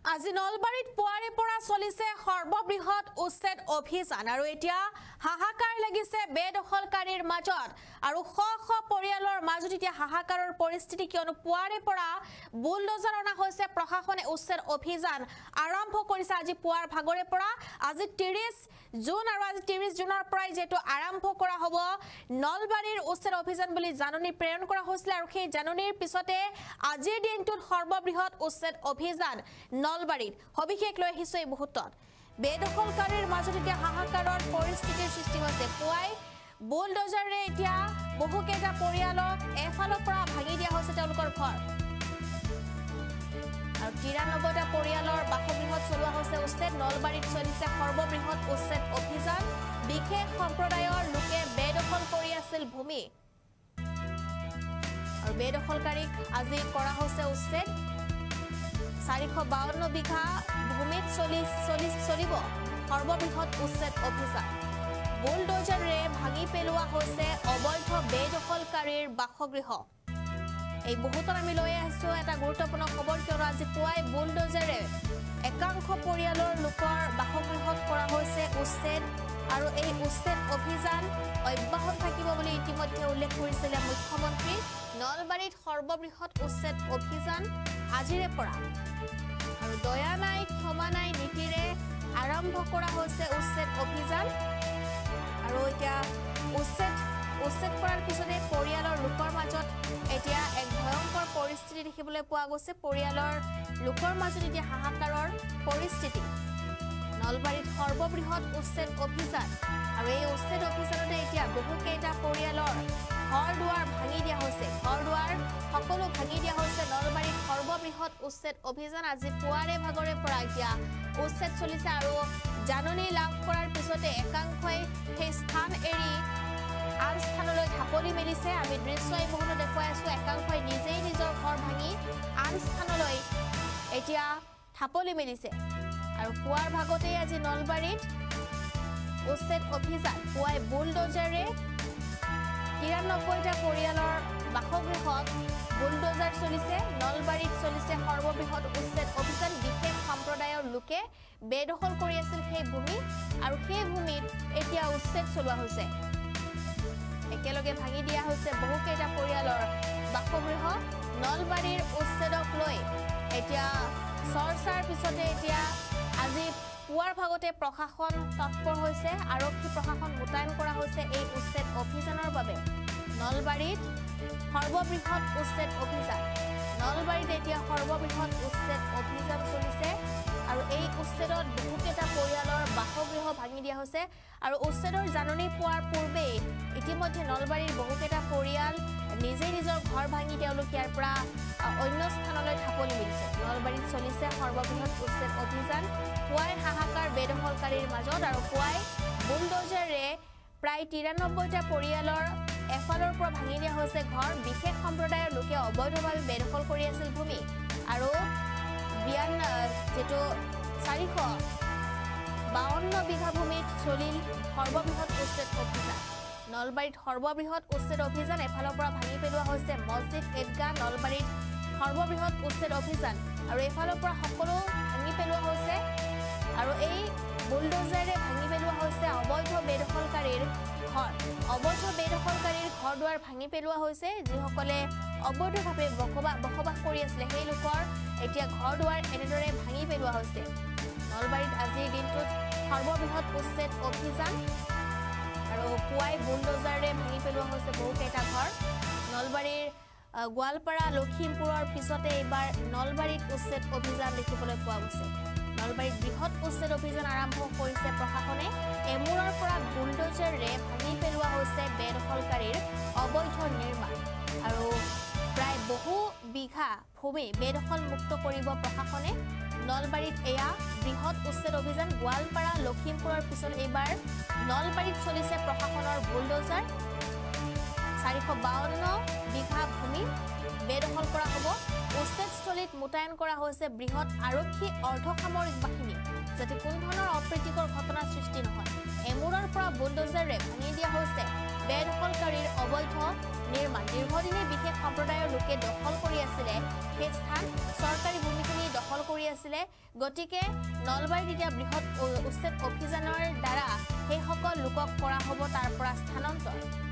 আজি নলবাৰীত পুৱাৰে পৰা চলিছে সৰ্ববৃহৎ উচ্ছেদ অভিযান আৰু এতিয়া হাহাকাৰ লাগিছে বেদখলকাৰীৰ মাজত আৰু শ শ পৰিয়ালৰ মাজত এতিয়া হাহাকাৰৰ পৰিস্থিতি কিয়নো পুৱাৰে পৰা বুলডোজাৰ অনা হৈছে প্ৰশাসনে উচ্ছেদ অভিযান আৰম্ভ কৰিছে আজি পুৱাৰ ভাগৰে পৰা আজি 30 জুন আৰু আজি 30 জুনৰ পৰাই যেটো আৰম্ভ কৰা হ'ব নলবাৰীৰ উচ্ছেদ অভিযান বুলি জাননী প্ৰেৰণ কৰা হৈছিল আৰু সেই জাননীৰ পিছতে আজিৰ দিনটোত সৰ্ববৃহৎ উচ্ছেদ অভিযান নলবাৰীত হবিশেষ লৈ আহিছে এই মুহূৰ্তত বেদখলকাৰীৰ মাজত এতিয়া হাহাকাৰৰ পৰিস্থিতিৰ সৃষ্টি হৈছে পুৱাই বুলডোজাৰে এতিয়া বহুকেইটা পৰিয়ালক এফালৰ পৰা ভাঙি দিয়া হৈছে তেওঁলোকৰ ঘৰ আৰু 93টা পৰিয়ালৰ বাসগৃহত চলোৱা হৈছে উচ্ছেদ নলবাৰীত চলিছে সৰ্ববৃহৎ উচ্ছেদ অভিযান বিশেষ সম্প্ৰদায়ৰ লোকে বেদখল কৰি আছিল ভূমি আৰু বেদখলকাৰীক আজি কৰা হৈছে উচ্ছেদ 452 বিঘা ভূমিত চলিব সৰ্ববৃহৎ উচ্ছেদ অভিযান বুলডোজাৰে ভাঙি পেলোৱা হৈছে অবৈধ বেদখলকাৰীৰ বাসগৃহ এই মুহূৰ্তত আমি লৈ আহিছো এটা গুৰুত্বপূৰ্ণ খবৰ কিয়নো আজি পুৱাই বুলডোজাৰে একাংশ পৰিয়ালৰ লোকৰ বাসগৃহত কৰা হৈছে উচ্ছেদ আৰু এই উচ্ছেদ অভিযান অব্যাহত থাকিব বুলি ইতিমধ্যে উল্লেখ কৰিছিল মুখ্যমন্ত্ৰী নলবাৰীত সৰ্ববৃহৎ উচ্ছেদ অভিযান আজিৰে পৰা আৰু দয়া নাই ক্ষমা নাই নীতিৰে আৰম্ভ কৰা হৈছে উচ্ছেদ অভিযান আৰু এতিয়া উচ্ছেদ কৰাৰ পিছতে পৰিয়ালৰ লোকৰ মাজত এতিয়া এক ভয়ংকৰ পৰিস্থিতি দেখিবলৈ পোৱা গৈছে পৰিয়ালৰ লোকৰ মাজত এতিয়া হাহাকাৰৰ পৰিস্থিতি নলবাৰীত সৰ্ববৃহৎ উচ্ছেদ অভিযান আৰু এই উচ্ছেদ অভিযানতে এতিয়া বহুকেইটা পৰিয়ালৰ ঘৰ দুৱাৰ ভাঙি দিয়া হৈছে ঘৰ দুৱাৰ সকলো ভাঙি দিয়া হৈছে নলবাৰীত সৰ্ববৃহৎ উচ্ছেদ অভিযান আজি পুৱাৰে ভাগৰে পৰা এতিয়া উচ্ছেদ চলিছে আৰু জাননী লাভ কৰাৰ পিছতে একাংশই সেই স্থান এৰি আন স্থানলৈ ঢাপলি মেলিছে আমি দৃশ্য এই মুহূৰ্তত দেখুৱাই আছো একাংশই নিজেই নিজৰ ঘৰ ভাঙি আন স্থানলৈ এতিয়া ঢাপলি মেলিছে আৰু পুৱাৰ ভাগতে আজি নলবাৰীত উচ্ছেদ অভিযান পুৱাই বুলডোজাৰে 93টা পৰিয়ালৰ বাসগৃহত বুলডোজাৰ চলিছে নলবাৰীত চলিছে সৰ্ববৃহৎ উচ্ছেদ অভিযান বিশেষ সম্প্ৰদায়ৰ লোকে বেদখল কৰি আছিল সেই ভূমি আৰু সেই ভূমিত এতিয়া উচ্ছেদ চলোৱা হৈছে একেলগে ভাঙি দিয়া হৈছে বহুকেইটা পৰিয়ালৰ বাসগৃহ নলবাৰীৰ উচ্ছেদক লৈ এতিয়া চৰ্চাৰ পিছতে এতিয়া আজি পুৱাৰ ভাগতে প্ৰশাসন তৎপৰ হৈছে আৰক্ষী প্ৰশাসন মোতায়েন কৰা হৈছে এই উচ্ছেদ অভিযানৰ বাবে নলবাৰীত সৰ্ববৃহৎ উচ্ছেদ অভিযান নলবাৰীত এতিয়া সৰ্ববৃহৎ উচ্ছেদ অভিযান চলিছে আৰু এই উচ্ছেদত বহুকেইটা পৰিয়ালৰ বাসগৃহ ভাঙি দিয়া হৈছে আৰু উচ্ছেদৰ জাননী পোৱাৰ পূৰ্বে ইতিমধ্যে নলবাৰীৰ বহুকেইটা পৰিয়াল নিজে নিজৰ ঘৰ ভাঙি তেওঁলোক ইয়াৰ পৰা অন্য স্থানলৈ ঢাপলি মেলিছে নলবাৰীত চলিছে সৰ্ববৃহৎ উচ্ছেদ অভিযান পুৱাই হাহাকাৰ বেদখলকাৰীৰ মাজত আৰু পুৱাই বুলডোজাৰে প্ৰায় 93টা পৰিয়ালৰ এফালৰ পৰা ভাঙি দিয়া হৈছে ঘৰ বিশেষ সম্প্ৰদায়ৰ লোকে অবৈধভাৱে বেদখল কৰি আছিল ভূমি আৰু যেটো 452 বিঘা ভূমিত চলিল সৰ্ববৃহৎ উচ্ছেদ অভিযান নলবাৰীত সৰ্ববৃহৎ উচ্ছেদ অভিযান এফালৰ পৰা ভাঙি পেলোৱা হৈছে মছজিদ ঈদগাহ নলবাৰীত সৰ্ববৃহৎ উচ্ছেদ অভিযান আৰু এফালৰ পৰা সকলো ভাঙি পেলোৱা হৈছে আৰু এই বুলডোজাৰে ভাঙি পেলোৱা হৈছে অবৈধ বেদখলকাৰীৰ ঘৰ দুৱাৰ ভাঙি পেলোৱা হৈছে যিসকলে অবৈধভাৱে বসবাস কৰি আছিল সেই লোকৰ এতিয়া ঘৰ দুৱাৰ এনেদৰে ভাঙি পেলোৱা হৈছে নলবাৰীত আজিৰ দিনটোত সৰ্ববৃহৎ উচ্ছেদ অভিযান আৰু পুৱাই বুলডোজাৰে ভাঙি পেলোৱা হৈছে বহুকেইটা ঘৰ নলবাৰীৰ গোৱালপাৰা লখিমপুৰৰ পিছতে এইবাৰ নলবাৰীত উচ্ছেদ অভিযান দেখিবলৈ পোৱা গৈছে নলবাৰীত বৃহৎ উচ্ছেদ অভিযান আৰম্ভ কৰিছে প্ৰশাসনে এমূৰৰ পৰা বুলডোজাৰে ভাঙি পেলোৱা হৈছে বেদখলকাৰীৰ অবৈধ নিৰ্মাণ আৰু প্ৰায় বহু বিঘা ভূমি বেদখল মুক্ত কৰিব প্ৰশাসনে নলবাৰীত এয়া বৃহৎ উচ্ছেদ অভিযান গোৱালপাৰা লখিমপুৰৰ পিছত এইবাৰ নলবাৰীত চলিছে প্ৰশাসনৰ বুলডোজাৰ 452 বিঘা ভূমি বেদখল কৰা হ'ব উচ্ছেদস্থলীত মোতায়েন কৰা হৈছে বৃহৎ আৰক্ষী অৰ্ধসামৰিক বাহিনী যাতে কোনো ধৰণৰ অপ্ৰীতিকৰ ঘটনাৰ সৃষ্টি নহয় এমূৰৰ পৰা বুলডোজাৰে ভাঙি দিয়া হৈছে বেদখলকাৰীৰ অবৈধ নিৰ্মাণ দীৰ্ঘদিনে বিশেষ সম্প্ৰদায়ৰ লোকে দখল কৰি আছিল সেই স্থান চৰকাৰী ভূমিখিনি দখল কৰি আছিলে গতিকে নলবাৰীত এতিয়া বৃহৎ উচ্ছেদ অভিযানৰ দ্বাৰা সেই সকল লোকক কৰা হ'ব তাৰ পৰা স্থানান্তৰ